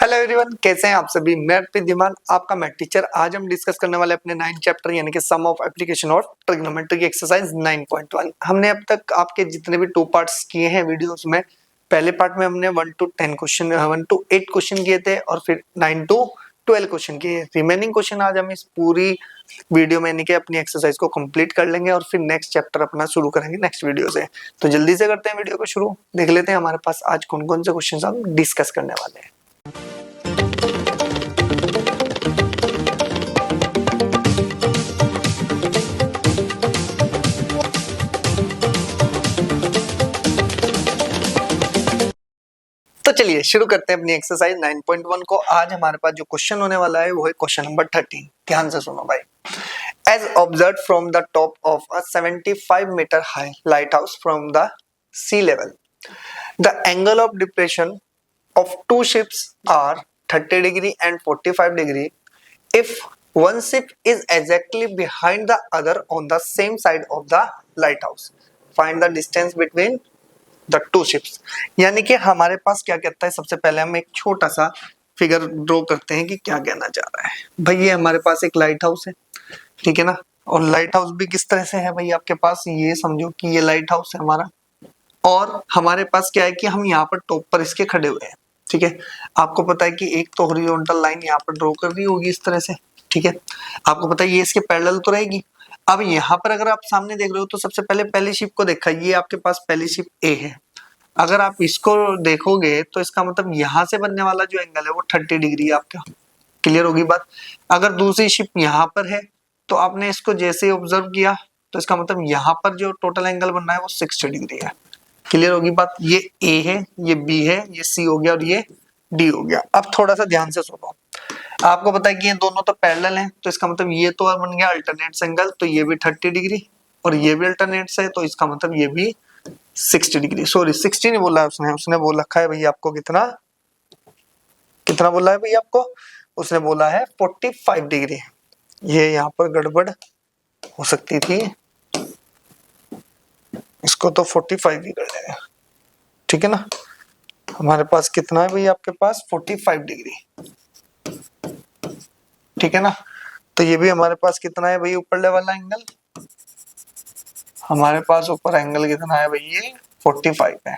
Hello everyone, कैसे हैं आप सभी। मैं अर्पित धीमान, आपका मैथ टीचर। आज हम डिस्कस करने वाले अपने 9 चैप्टर यानी कि सम ऑफ एप्लीकेशन और ट्रिग्नोमेट्री की एक्सरसाइज 9.1। हमने अब तक आपके जितने भी 2 पार्ट्स किए हैं वीडियोस में, पहले पार्ट में हमने 1 to 10 क्वेश्चन 1 to 8 क्वेश्चन किए थे और फिर 9 to 12 क्वेश्चन किए। रिमेनिंग क्वेश्चन आज हम इस पूरी वीडियो में यानी कि अपनी एक्सरसाइज को कंप्लीट कर लेंगे और फिर नेक्स्ट चैप्टर अपना शुरू करेंगे नेक्स्ट वीडियो से। तो जल्दी से करते हैं वीडियो को शुरू। देख लेते हैं हमारे पास आज कौन कौन से क्वेश्चन हम डिस्कस करने वाले हैं। तो चलिए शुरू करते हैं अपनी एक्सरसाइज 9.1 को। आज हमारे पास जो क्वेश्चन होने वाला है वो है क्वेश्चन नंबर 13। ध्यान से सुनो भाई। As observed from the top of a 75-meter high lighthouse from the sea level, the angle of depression of two ships are 30 degree and 45 degree. If one ship is exactly behind the other on the same side of the lighthouse, find the distance between the two ships. यानी कि हमारे पास क्या कहता है, सबसे पहले हम एक छोटा सा फिगर ड्रॉ करते हैं कि क्या कहना चाह रहा है भाई। ये हमारे पास एक लाइट हाउस है, ठीक है ना। और लाइट हाउस भी किस तरह से है भाई, आपके पास ये समझो कि ये लाइट हाउस है हमारा, और हमारे पास क्या है कि हम यहाँ पर टॉप पर इसके खड़े हुए हैं, ठीक है। आपको पता है कि एक तो हॉरिजॉन्टल लाइन यहाँ पर ड्रॉ कर रही होगी इस तरह से, ठीक है। आपको पता है ये इसके पैरेलल तो रहेगी। अब यहाँ पर अगर आप सामने देख रहे हो तो सबसे पहले पहली शिप को देखा, ये आपके पास पहली शिप ए है। अगर आप इसको देखोगे तो इसका मतलब यहाँ से बनने वाला जो एंगल है वो 30 डिग्री है आपका। क्लियर होगी बात। अगर दूसरी शिप यहाँ पर है तो आपने इसको जैसे ही ऑब्जर्व किया तो इसका मतलब यहाँ पर जो टोटल एंगल बनना है वो 60 डिग्री है। क्लियर होगी बात। ये ए है, ये बी है, ये सी हो गया और ये डी हो गया। अब थोड़ा सा ध्यान से सुनो। आपको पता है कि ये दोनों तो पैरेलल हैं, तो इसका मतलब ये तो बन गया अल्टरनेट एंगल, तो ये भी 30 डिग्री और ये भी अल्टरनेट है, तो इसका मतलब ये भी 60 डिग्री। सॉरी 60 नहीं बोला उसने बोल रखा है भैया आपको कितना कितना बोला है भैया आपको, उसने बोला है 45 डिग्री। ये यहाँ पर गड़बड़ हो सकती थी, इसको तो 45 ही कर देगा, ठीक है ना। हमारे पास कितना है भैया, आपके पास 45 डिग्री, ठीक है ना। तो ये भी हमारे पास कितना है भैया, ऊपर वाला एंगल हमारे पास ऊपर एंगल कितना है भैया, 45 है।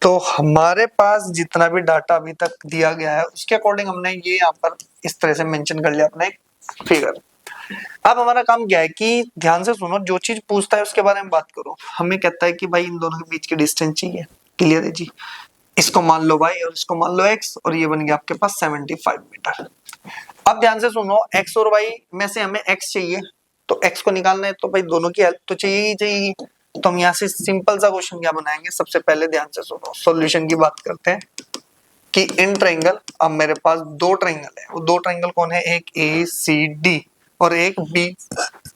तो हमारे पास जितना भी डाटा अभी तक दिया गया है उसके अकॉर्डिंग हमने ये यहाँ पर इस तरह से मेंशन कर लिया अपना एक फिगर। अब हमारा काम क्या है कि ध्यान से सुनो, जो चीज पूछता है उसके बारे में बात करो। हमें कहता है कि भाई इन दोनों के बीच की डिस्टेंस चाहिए। क्लियर है जी। इसको मान लो y और इसको मान लो x, और ये बन गया आपके पास 75 मीटर। अब ध्यान से सुनो, x और y में से हमें x चाहिए, तो x को निकालना है तो भाई दोनों की हेल्प तो चाहिए ही चाहिए। तो हम यहाँ से सिंपल सा क्वेश्चन क्या बनाएंगे, सबसे पहले ध्यान से सुनो, सॉल्यूशन की बात करते हैं कि इन ट्रायंगल, अब मेरे पास दो ट्रायंगल है। वो दो ट्रायंगल कौन है, एक ए सी डी और एक B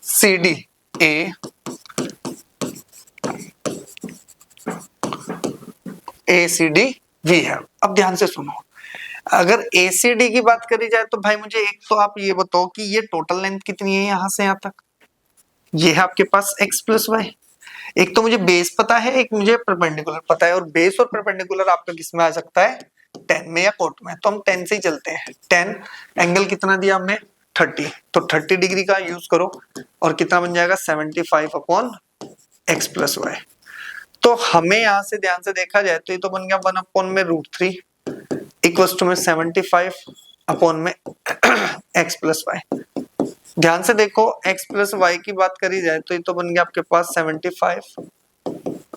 C D. A C D V है। अब ध्यान से सुनो, अगर ए सी डी की बात करी जाए तो भाई मुझे एक तो आप ये बताओ कि ये टोटल लेंथ कितनी है यहाँ से यहाँ तक। ये है आपके पास x प्लस वाई। एक तो मुझे बेस पता है, एक मुझे परपेंडिकुलर पता है, और बेस और परपेंडिकुलर आपका किस में आ सकता है, 10 में या कोट में। तो हम 10 से ही चलते हैं। 10 एंगल कितना दिया हमने, 30, तो 30 डिग्री का यूज करो और कितना बन जाएगा 75 अपॉन x प्लस वाई। तो हमें यहाँ से ध्यान से देखा जाए तो ये तो बन गया 1 अपॉन में √3 इक्वल्स टू में 75 अपॉन में x प्लस वाई। ध्यान से देखो, x प्लस वाई की बात करी जाए तो ये तो बन गया आपके पास 75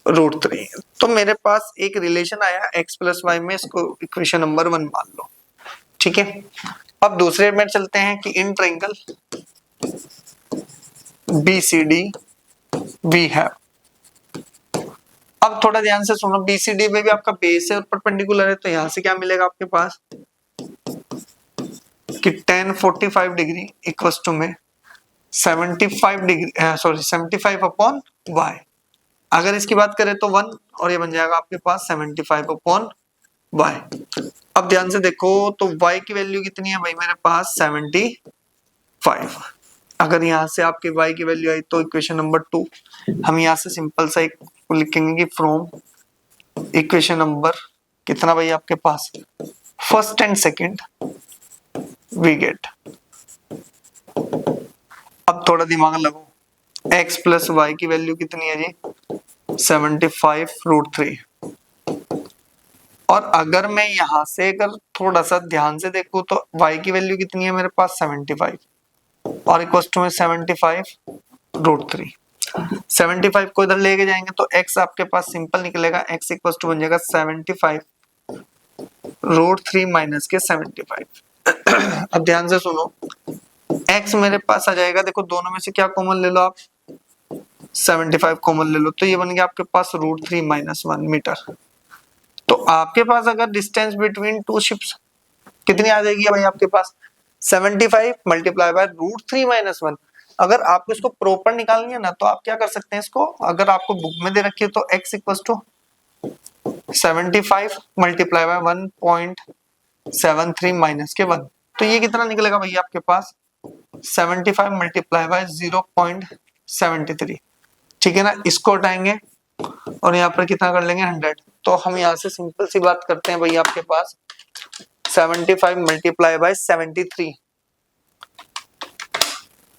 √3। तो मेरे पास एक रिलेशन आया x प्लस वाई में, इसको इक्वेशन नंबर 1 मान लो, ठीक है। अब दूसरे में चलते हैं कि इन ट्रायंगल BCD वी है। अब थोड़ा ध्यान से सुनो, BCD में भी आपका बेस है और परपेंडिकुलर है, तो यहां से क्या मिलेगा आपके पास कि tan 45 डिग्री इक्वल्स टू में 75 डिग्री, सॉरी 75 अपॉन y। अगर इसकी बात करें तो 1, और ये बन जाएगा आपके पास 75 अपॉन y। अब ध्यान से देखो तो y की वैल्यू कितनी है भाई, मेरे पास 75। अगर यहाँ से आपके y की वैल्यू आई तो इक्वेशन नंबर 2 हम यहाँ से सिंपल सा एक लिखेंगे कि फ्रॉम इक्वेशन नंबर कितना भाई आपके पास first and second we get. अब थोड़ा दिमाग लगाओ, x प्लस वाई की वैल्यू कितनी है जी 75√3। और अगर मैं यहां से अगर थोड़ा सा ध्यान से देखूं तो y की वैल्यू कितनी है मेरे पास 75 और इक्वल टू में 75√3। 75 को इधर लेके जाएंगे तो x आपके पास सिंपल निकलेगा, x इक्वल टू बन जाएगा 75√3 माइनस के 75। अब ध्यान से सुनो, x मेरे पास आ जाएगा, देखो दोनों में से क्या कॉमन ले लो आप, 75 कॉमन ले लो, तो ये बन गया आपके पास √3 माइनस 1 मीटर। तो आपके पास अगर डिस्टेंस बिटवीन टू शिप्स कितनी आ जाएगी भाई आपके पास 75 मल्टीप्लाई बाय √3 माइनस 1। अगर आपको इसको प्रॉपर निकालनी है ना तो आप क्या कर सकते हैं, इसको अगर आपको बुक में दे रखी है तो x equal to 75 multiply by 1.73 minus के 1, तो ये कितना निकलेगा भैया आपके पास 75 मल्टीप्लाई बाय 0.73। ठीक है ना, इसको हटाएंगे और यहाँ पर कितना कर लेंगे 100। तो हम यहाँ से सिंपल सी बात करते हैं भैया आपके पास 75 मल्टीप्लाई बाय 73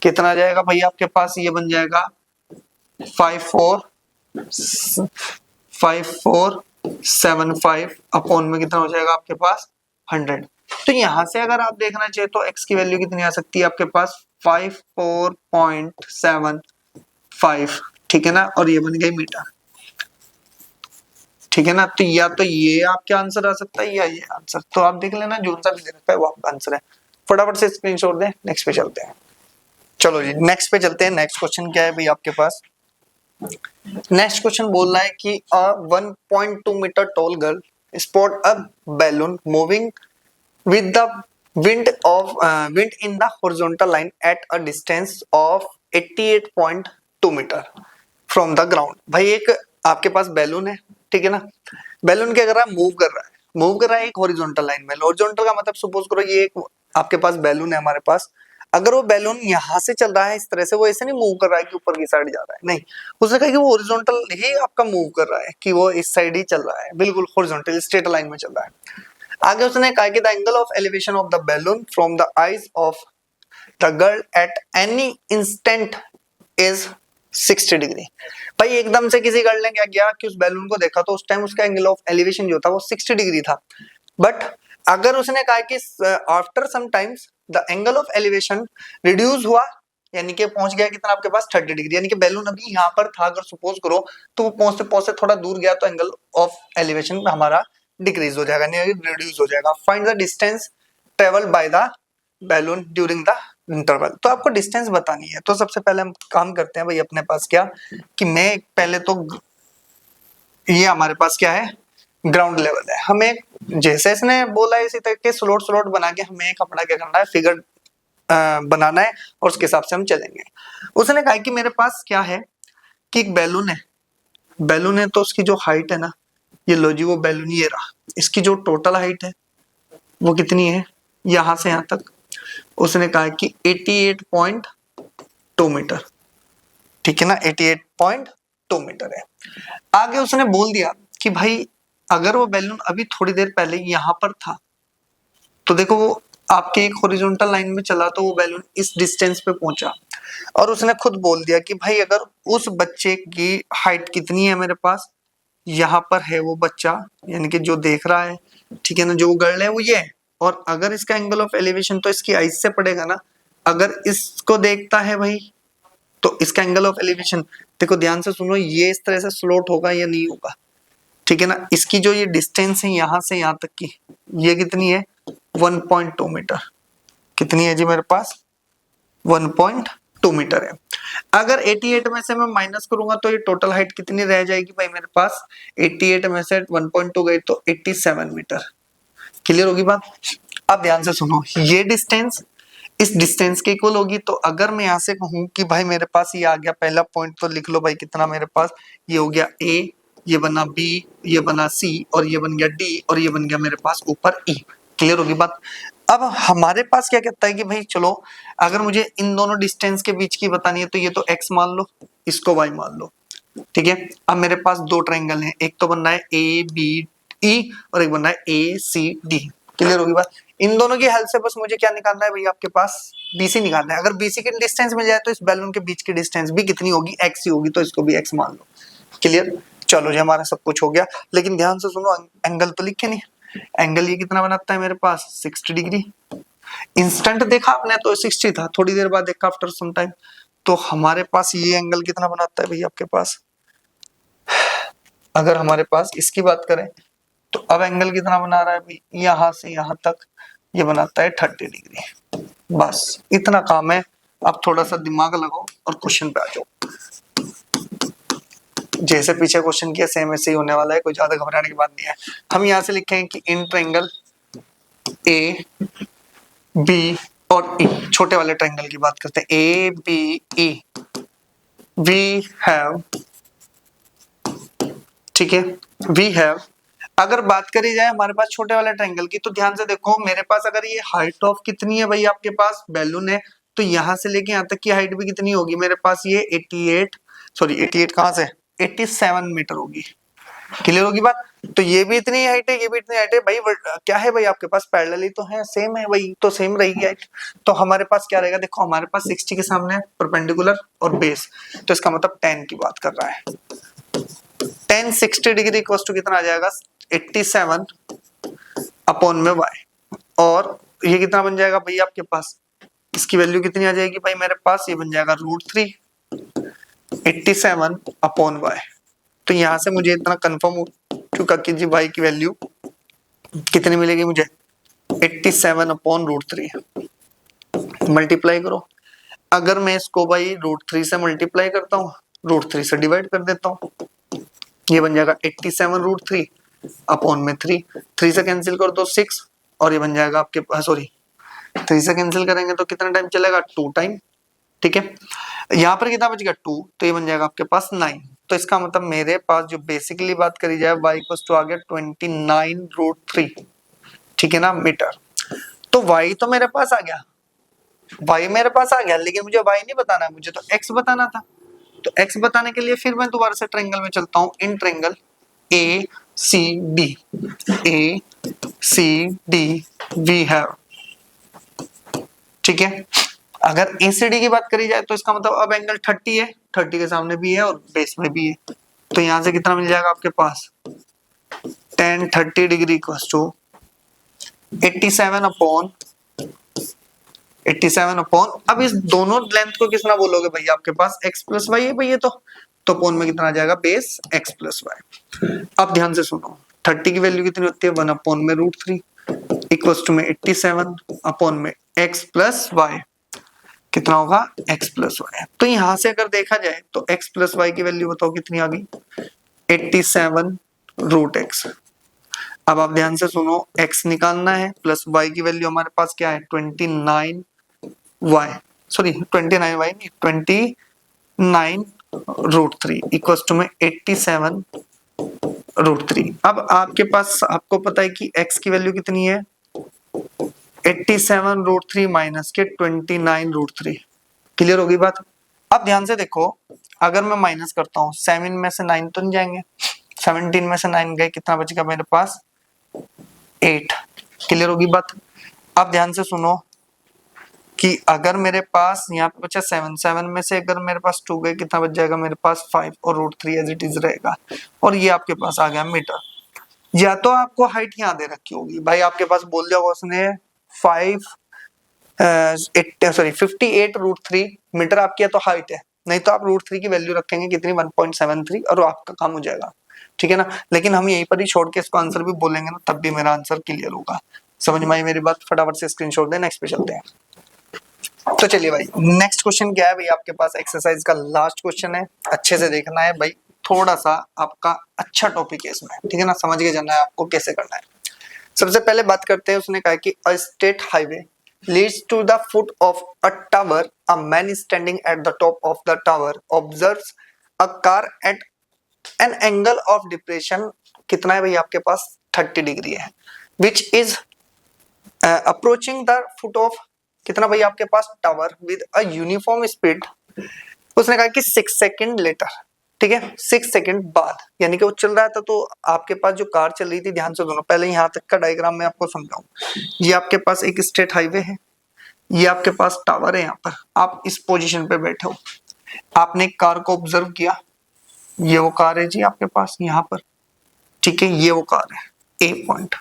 कितना आ जाएगा भैया आपके पास, ये बन जाएगा 5475 अपॉन में कितना हो जाएगा आपके पास 100। तो यहां से अगर आप देखना चाहे तो x की वैल्यू कितनी आ सकती है आपके पास 54.75। ठीक है ना, और ये बन गई मीटर। ठीक है ना, तो या तो ये आपका आंसर आ सकता है या ये आंसर, तो आप देख लेना जो सा भी दे रखा है वो आपका आंसर है। फटाफट से स्क्रीनशॉट दें, नेक्स्ट पे चलते हैं। चलो जी नेक्स्ट पे चलते हैं। नेक्स्ट क्वेश्चन क्या है भाई आपके पास, नेक्स्ट क्वेश्चन बोल रहा है कि 1.2 metre tall girl spot a balloon moving with the wind in the horizontal line at a distance of 88.2 metre from the ground। भाई एक आपके पास बैलून है, ठीक है ना, बैलून क्या कर रहा है, मूव कर रहा है एक हॉरिजॉन्टल लाइन में। हॉरिजॉन्टल का मतलब सपोज करो ये एक आपके पास बैलून है हमारे पास, अगर वो बैलून यहाँ से चल रहा है इस तरह से, वो ऐसे नहीं मूव कर रहा है कि ऊपर की साइड जा रहा है, नहीं, उसने कहा कि वो हॉरिजॉन्टल ही आपका मूव कर रहा है, कि वो इस साइड ही चल रहा है, बिल्कुल हॉरिजॉन्टल स्ट्रेट लाइन में चल रहा है। आगे उसने कहा कि the angle of elevation of the balloon from the eyes of the girl at any instant is 60 degree. भाई एकदम से किसी गर्ल ने क्या किया कि उस बैलून को देखा तो उस टाइम उसका एंगल ऑफ एलिवेशन जो था वो 60 डिग्री था। बट अगर उसने कहा कि after some times the angle of elevation reduce हुआ, यानी कि पहुंच गया कितना आपके पास 30 डिग्री, यानी कि बैलून अभी यहाँ पर था, अगर सपोज करो तो वो पहुंचते थोड़ा दूर गया तो एंगल ऑफ एलिवेशन हमारा डिक्रीज हो जाएगा, रिड्यूस हो जाएगा। Find the distance travelled by the balloon during the interval. तो आपको डिस्टेंस बतानी है, तो सबसे पहले हम काम करते हैं भाई अपने पास क्या कि मैं पहले तो ये हमारे पास क्या है ग्राउंड लेवल है, हमें जैसे इसने बोला है इसी तरह के स्लॉट बना के हमें कपड़ा क्या करना है, फिगर बनाना है और उसके हिसाब से हम चलेंगे। उसने कहा कि मेरे पास क्या है कि एक बैलून है तो उसकी जो हाइट है ना, ये लो जी वो बैलून ये रहा, इसकी जो टोटल हाइट है वो कितनी है यहां से यहां तक, उसने कहा कि 88.2 मीटर। ठीक है ना, 88.2 मीटर है। आगे उसने बोल दिया कि भाई अगर वो बैलून अभी थोड़ी देर पहले यहां पर था तो देखो वो आपके एक हॉरिजॉन्टल लाइन में चला तो वो बैलून इस डिस्टेंस पे पहुंचा, और उसने खुद बोल दिया कि भाई अगर उस बच्चे की हाइट कितनी है मेरे पास, यहाँ पर है वो बच्चा यानी कि जो देख रहा है, ठीक है ना, जो गर्ल है वो ये है, और अगर इसका एंगल ऑफ एलिवेशन तो इसकी आइज से पड़ेगा ना, अगर इसको देखता है भाई तो इसका एंगल ऑफ एलिवेशन देखो ध्यान से सुनो, ये इस तरह से स्लोट होगा या नहीं होगा, ठीक है ना। इसकी जो ये डिस्टेंस है यहाँ से यहाँ तक की ये कितनी है 1.2 मीटर, कितनी है जी मेरे पास 1.2 मीटर है। अगर 88 में से मैं माइनस करूंगा तो ये टोटल हाइट कितनी रह जाएगी भाई मेरे पास, 88 में से 1.2 गई तो 87 मीटर। क्लियर होगी बात। अब ध्यान से सुनो, ये डिस्टेंस इस डिस्टेंस के इक्वल होगी, तो अगर मैं यहां से कहूं कि भाई मेरे पास ये आ गया पहला पॉइंट, तो लिख लो भाई कितना मेरे पास, ये हो गया A, ये बना B, ये बना C और ये बन गया D और ये बन गया मेरे पास ऊपर E। क्लियर होगी बात। अब हमारे पास क्या कहता है कि भाई चलो अगर मुझे इन दोनों डिस्टेंस के बीच की बतानी है तो ये तो x मान लो, इसको y मान लो, ठीक है। अब मेरे पास दो ट्रायंगल हैं, एक तो बनना है ABE और एक बनना है ACD। क्लियर होगी बात। इन दोनों की हेल्प से बस मुझे क्या निकालना है भाई, आपके पास BC निकालना है। अगर BC की डिस्टेंस मिल जाए तो इस बैलून के बीच की डिस्टेंस भी कितनी होगी, x ही होगी, तो इसको भी x मान लो। क्लियर, चलो जी हमारा सब कुछ हो गया। लेकिन ध्यान से सुनो, एंगल तो लिखे नहीं। एंगल ये कितना बनाता है मेरे पास 60 डिग्री। इंस्टेंट देखा आपने तो 60 था, थोड़ी देर बाद देखा आफ्टर सम टाइम तो हमारे पास ये एंगल कितना बनाता है भाई आपके पास, अगर हमारे पास इसकी बात करें तो अब एंगल कितना बना रहा है भाई, यहां से यहां तक ये बनाता है 30 डिग्री। बस इतना काम है। अब थोड़ा सा दिमाग लगाओ और क्वेश्चन पे आ जाओ। जैसे पीछे क्वेश्चन किया सेम ऐसे ही होने वाला है, कोई ज्यादा घबराने की बात नहीं है। हम यहाँ से लिखेंगे कि इन ट्रायंगल ए बी और ई, छोटे वाले ट्रायंगल की बात करते हैं, A B E, we have, ठीक है, वी हैव। अगर बात करी जाए हमारे पास छोटे वाले ट्रायंगल की, तो ध्यान से देखो मेरे पास अगर ये हाइट ऑफ कितनी है भाई, आपके पास बैलून है तो यहां से लेके यहां तक की हाइट भी कितनी होगी मेरे पास, ये 88 कहां से 87 मीटर होगी। क्लियर होगी बात। तो ये भी इतनी हाइट है, ये भी इतनी हाइट है भाई, क्या है भाई आपके पास पैरेलल ही तो है, सेम है भाई, तो सेम रहेगी हाइट। तो हमारे पास क्या रहेगा, देखो हमारे पास 60 के सामने परपेंडिकुलर और बेस, तो इसका मतलब 10 की बात कर रहा है। 10 60 डिग्री इक्वल्स टू कितना आ जाएगा 87 अपॉन में y, और ये कितना बन जाएगा भाई आपके पास, इसकी वैल्यू कितनी आ जाएगी भाई मेरे पास, ये बन जाएगा √3 87 अपॉन y। तो यहां से मुझे इतना कंफर्म हो चुका कि जी y की वैल्यू कितनी मिलेगी मुझे 87 अपॉन √3। मल्टीप्लाई करो, अगर मैं इसको भाई √3 से मल्टीप्लाई करता हूँ, √3 से डिवाइड कर देता हूँ, ये बन जाएगा 87 √3 अपॉन में 3 से कैंसिल कर दो 6, और ये बन जाएगा आपके पास, सॉरी 3 से कैंसिल करेंगे तो कितना टाइम चलेगा 2 टाइम, ठीक है। यहाँ पर कितना बच गया 2, तो ये बन जाएगा आपके पास 9। तो इसका मतलब मेरे पास जो बेसिकली बात करी जाए y इक्वल्स टू आ गया 29 √3, ठीक है ना मीटर। तो y तो मेरे पास आ गया, y मेरे पास आ गया, लेकिन मुझे y नहीं बताना है, मुझे तो x बताना था। तो x बताने के लिए फिर मैं दोबारा से ट्रायंगल में चलता हूं, in triangle ACD, ACD we have, ठीक है। अगर ACD की बात करी जाए तो इसका मतलब अब एंगल 30 है, 30 के सामने भी है और बेस में भी है, तो यहां से कितना मिल जाएगा आपके पास 10 30 डिग्री इक्वल्स टू 87 अपॉन, अब इस दोनों लेंथ को कितना बोलोगे भैया आपके पास x प्लस वाई है भैया, तो अपॉन में कितना आ जाएगा बेस x प्लस वाई। अब ध्यान से सुनो, 30 की वैल्यू कितनी होती है 1 अपॉन में √3 इक्वल्स टू में 87 अपॉन में x प्लस वाई, कितना होगा x प्लस वाई। तो यहां से अगर देखा जाए तो x प्लस वाई की वैल्यू बताओ कितनी आ गई 87 √x। अब आप ध्यान से सुनो, x निकालना है प्लस y की वैल्यू हमारे पास क्या है 29y, सॉरी 29y नहीं 29 √3 इक्वल्स टू में 87 √3। अब आपके पास आपको पता है कि x की वैल्यू कितनी है 87 √3 माइनस के 29 √3। क्लियर होगी बात। अब ध्यान से देखो, अगर मैं माइनस करता हूं 7 में से 9 तो नहीं जाएंगे, 17 में से 9 गए, कितना बचेगा मेरे पास 8। क्लियर होगी बात। अब ध्यान से सुनो कि अगर मेरे पास यहाँ पे बचा 7 में से अगर मेरे पास 2 गए, कितना बच जाएगा मेरे पास 5 और √3 एज इट इज रहेगा, और ये आपके पास आ गया मीटर। या तो आपको हाइट यहाँ दे रखी होगी भाई, आपके पास बोल दिया होगा उसने 58 √3 मीटर आपकी है तो हाइट है, नहीं तो आप √3 की वैल्यू रखेंगे कितनी 1.73 और आपका काम हो जाएगा, ठीक है ना। लेकिन हम यहीं पर ही छोड़ के इसको आंसर भी बोलेंगे ना, तब भी मेरा आंसर क्लियर होगा। समझ में आई मेरी बात, फटाफट से स्क्रीनशॉट दें, नेक्स्ट पे चलते हैं। तो चलिए भाई नेक्स्ट क्वेश्चन क्या है भाई आपके पास, एक्सरसाइज का लास्ट क्वेश्चन है, अच्छे से देखना है भाई, थोड़ा सा आपका अच्छा टॉपिक है इसमें, ठीक है ना, समझ के जाना है आपको कैसे करना है। सबसे पहले बात करते हैं, उसने कहा कि a state highway leads to the foot of a tower. A man is standing at the top of the tower observes a car at an angle of depression, कितना है भाई आपके पास 30 डिग्री है, which is approaching the foot of कितना भाई आपके पास tower with a uniform speed। उसने कहा कि 6 सेकेंड लेटर, ठीक है, 6 सेकंड बाद, यानी कि वो चल रहा था तो आपके पास जो कार चल रही थी, ध्यान से दोनों, पहले यहाँ तक का डायग्राम मैं आपको समझाऊं। ये आपके पास एक स्टेट हाईवे है, ये आपके पास टावर है, यहाँ पर आप इस पोजीशन पे बैठे हो, आपने एक कार को ऑब्जर्व किया, ये वो कार है जी आपके पास यहाँ पर, ठीक है, ये वो कार है, ए पॉइंट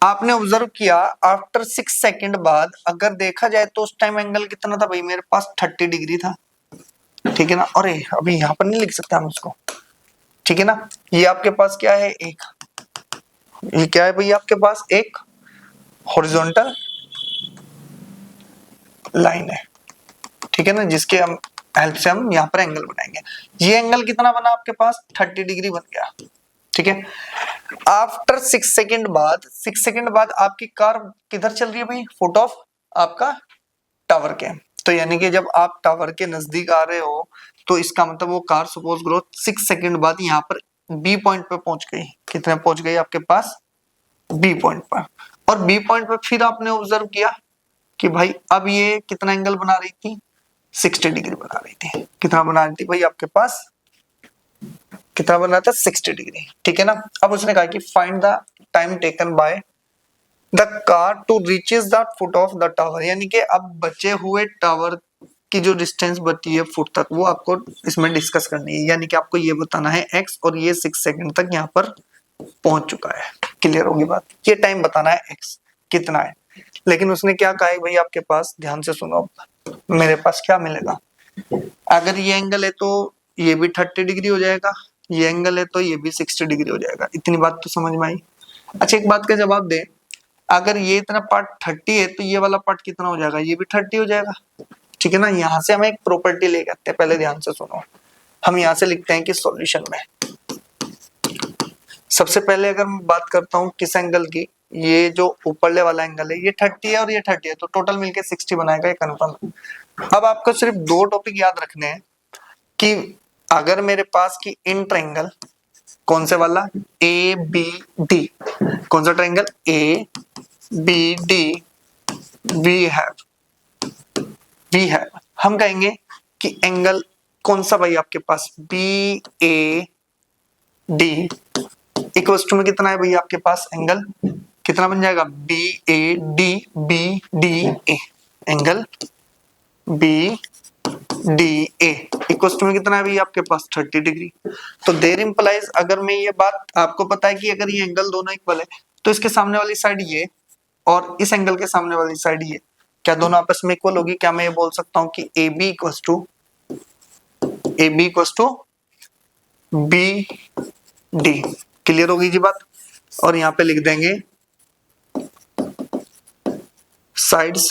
आपने ऑब्जर्व किया। आफ्टर 6 सेकंड बाद अगर देखा जाए तो उस टाइम एंगल कितना था भाई, मेरे पास 30 डिग्री था, ठीक है ना। अरे अभी यहाँ पर नहीं लिख सकते हम इसको, ठीक है ना। ये आपके पास क्या है, एक, ये क्या है भाई आपके पास, एक हॉरिजॉन्टल लाइन है, ठीक है ना, जिसके हम हेल्प से हम यहाँ पर एंगल बनाएंगे। ये एंगल कितना बना आपके पास, 30 डिग्री बन गया, ठीक है। आफ्टर 6 सेकंड बाद, 6 सेकंड बाद आपकी कार किधर चल रही है भाई, फुट ऑफ आपका टावर के, तो यानी कि जब आप टावर के नजदीक आ रहे हो तो इसका मतलब वो कार सपोज करो 6 सेकंड बाद यहाँ पर बी पॉइंट पे पहुंच गई, कितने पहुंच गई आपके पास, बी पॉइंट पर। और बी पॉइंट पर फिर आपने ऑब्जर्व किया कि भाई अब ये कितना एंगल बना रही थी, 60 डिग्री बना रही थी। कितना बना रही थी भाई आपके पास, कितना बन रहा था, 60 डिग्री, ठीक है ना। अब उसने कहा कि find the time taken by the car to reaches the foot of the tower, यानी कि अब बचे हुए टावर की जो डिस्टेंस बची है फुट तक, वो आपको इसमें डिस्कस करनी है, यानी कि आपको ये बताना है एक्स, और ये 6 सेकंड तक यहाँ पर पहुंच चुका है। क्लियर होगी बात, ये टाइम बताना है एक्स कितना है। लेकिन उसने क्या कहा है भाई आपके पास, ध्यान से सुनो, मेरे पास क्या मिलेगा, अगर ये एंगल है तो ये भी 30 डिग्री हो जाएगा, ये एंगल है तो ये भी 60 डिग्री हो जाएगा। इतनी बात तो समझ में आई। अच्छा एक बात का जवाब दे, अगर ये इतना पार्ट 30 है तो ये वाला पार्ट कितना हो जाएगा, ये भी 30 हो जाएगा, ठीक है ना। यहाँ से हम एक प्रॉपर्टी ले आते हैं, पहले ध्यान से सुनो। हम यहाँ से लिखते हैं कि सॉल्यूशन में सबसे पहले अगर मैं बात करता हूँ किस एंगल की, ये जो ऊपरले वाला एंगल है ये 30 है और ये 30 है, तो टोटल मिलके 60 बनाएगा, ये कंफर्म। अब आपको सिर्फ दो टॉपिक याद रखने हैं कि अगर मेरे पास की इन ट्रायंगल, कौन से वाला, ए बी डी, कौन सा triangle, A B D, we have, हम कहेंगे कि एंगल कौन सा भाई आपके पास, B A D equals to में कितना है भाई आपके पास एंगल, कितना बन जाएगा, B A D B D A, angle B D A equals to में कितना है भाई आपके पास, 30 डिग्री। तो देयर इंप्लाइज, अगर मैं ये बात, आपको पता है कि अगर ये एंगल दोनों इक्वल है तो इसके सामने वाली साइड ये और इस एंगल के सामने वाली साइड ये, क्या दोनों आपस में इक्वल होगी, क्या मैं ये बोल सकता हूँ कि A B equals to B D. Clear होगी जी बात। और यहाँ पे लिख देंगे sides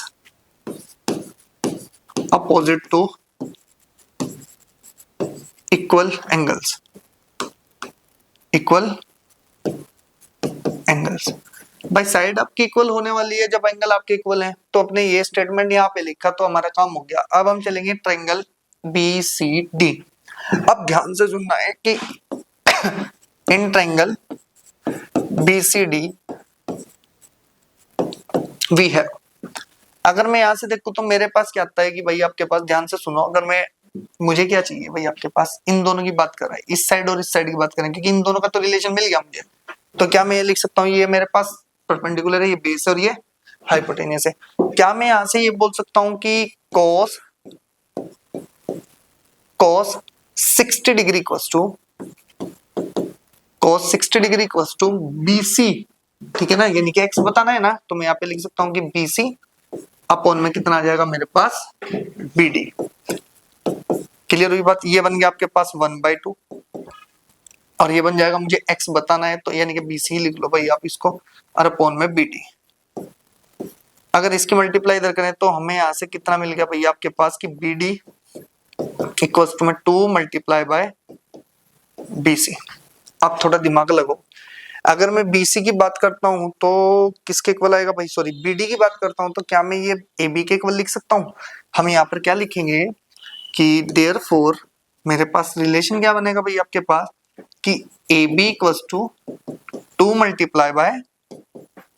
opposite to equal angles, भाई साइड आपकी इक्वल होने वाली है जब एंगल आपके इक्वल है, तो अपने ये स्टेटमेंट यहाँ पे लिखा तो हमारा काम हो गया। अब हम चलेंगे ट्रायंगल बी सी डी। अब ध्यान से सुनना है कि in triangle B C D we have, अगर मैं यहां से देखूं तो मेरे पास क्या आता है कि भाई आपके पास, ध्यान से सुनो, अगर मैं, मुझे क्या चाहिए भाई आपके पास, इन दोनों की बात कर रहा है, इस साइड और इस साइड की बात करें, क्योंकि इन दोनों का तो रिलेशन मिल गया मुझे। तो क्या मैं ये लिख सकता हूँ, ये मेरे पास परपेंडिकुलर है, ये बेस और ये हाइपोटेन्यूस है। क्या मैं यहां से ये बोल सकता हूँ कि cos 60 degree equals to BC, ठीक है ना, यानी कि x बताना है ना, तो मैं यहाँ पे लिख सकता हूँ कि BC अपॉन में कितना आ जाएगा मेरे पास, BD। क्लियर हुई बात, ये बन गया आपके पास 1/2 और ये बन जाएगा, मुझे x बताना है तो यानी कि BC लिख लो भाई आप इसको, और अपॉन में BD। अगर इसकी मल्टीप्लाई इधर करें तो हमें यहाँ से कितना मिल गया भाई आपके पास कि BD इक्वल्स टू में 2 मल्टीप्लाई बाय BC। अब थोड़ा दिमाग लगाओ, अगर मैं BC की बात करता हूं तो किसके इक्वल आएगा भाई, सॉरी BD की बात करता हूं तो क्या मैं ये AB के इक्वल लिख सकता हूं। हम यहाँ पर क्या लिखेंगे कि देयरफॉर मेरे पास रिलेशन क्या बनेगा भाई आपके पास कि AB equals to 2 multiply by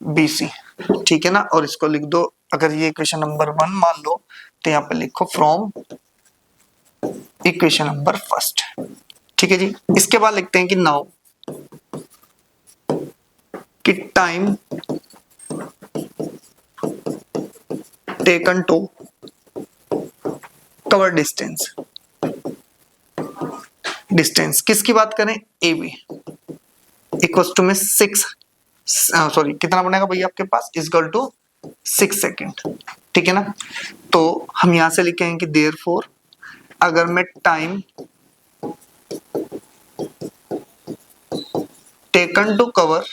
BC, ठीक है ना। और इसको लिख दो, अगर ये इक्वेशन नंबर 1 मान लो तो यहाँ पे लिखो फ्रॉम इक्वेशन नंबर फर्स्ट, ठीक है जी। इसके बाद लिखते हैं कि नाउ कि time taken to cover distance, distance किसकी बात करें, ए बी इक्वल टू में 6, सॉरी कितना बनेगा भैया आपके पास, इक्वल टू 6 सेकेंड। ठीक है ना। तो हम यहां से लिखेंगे कि देयरफॉर अगर मैं time taken to cover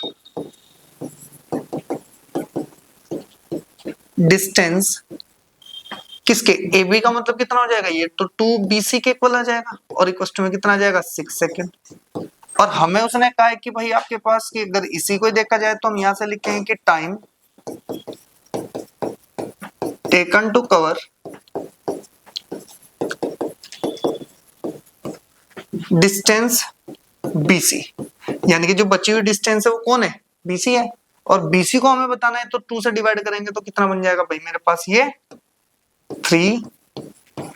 distance किसके, ए बी का मतलब कितना हो जाएगा, ये तो 2BC के इक्वल आ जाएगा और इक्वल में कितना आ जाएगा 6 सेकेंड। और हमें उसने कहा है कि भाई आपके पास कि अगर इसी को देखा जाए तो हम यहां से लिखेंगे कि time taken to cover distance BC, यानी कि जो बची हुई डिस्टेंस है वो कौन है, BC है। और BC को हमें बताना है तो 2 से डिवाइड करेंगे तो कितना बन जाएगा भाई मेरे पास ये 3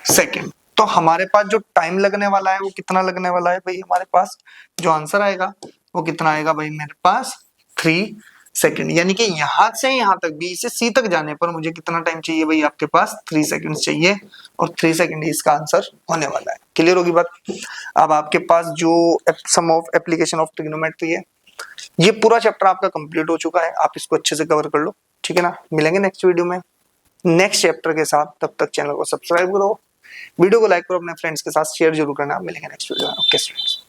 सेकेंड। तो हमारे पास जो टाइम लगने वाला है वो कितना लगने वाला है भाई, हमारे पास जो आंसर आएगा वो कितना आएगा भाई मेरे पास 3 सेकेंड। यानी कि यहां से यहां तक B से C तक जाने पर मुझे कितना टाइम चाहिए भाई, आपके पास 3 सेकेंड चाहिए और 3 सेकेंड इसका आंसर होने वाला है। क्लियर होगी बात। अब आपके पास जो सम ऑफ एप्लीकेशन ऑफ ट्रिग्नोमेट्री है, ये पूरा चैप्टर आपका कंप्लीट हो चुका है, आप इसको अच्छे से कवर कर लो। ठीक है ना। मिलेंगे नेक्स्ट वीडियो में नेक्स्ट चैप्टर के साथ, तब तक चैनल को सब्सक्राइब करो, वीडियो को लाइक करो, अपने फ्रेंड्स के साथ शेयर जरूर करना। मिलेंगे नेक्स्ट वीडियो में। Okay students.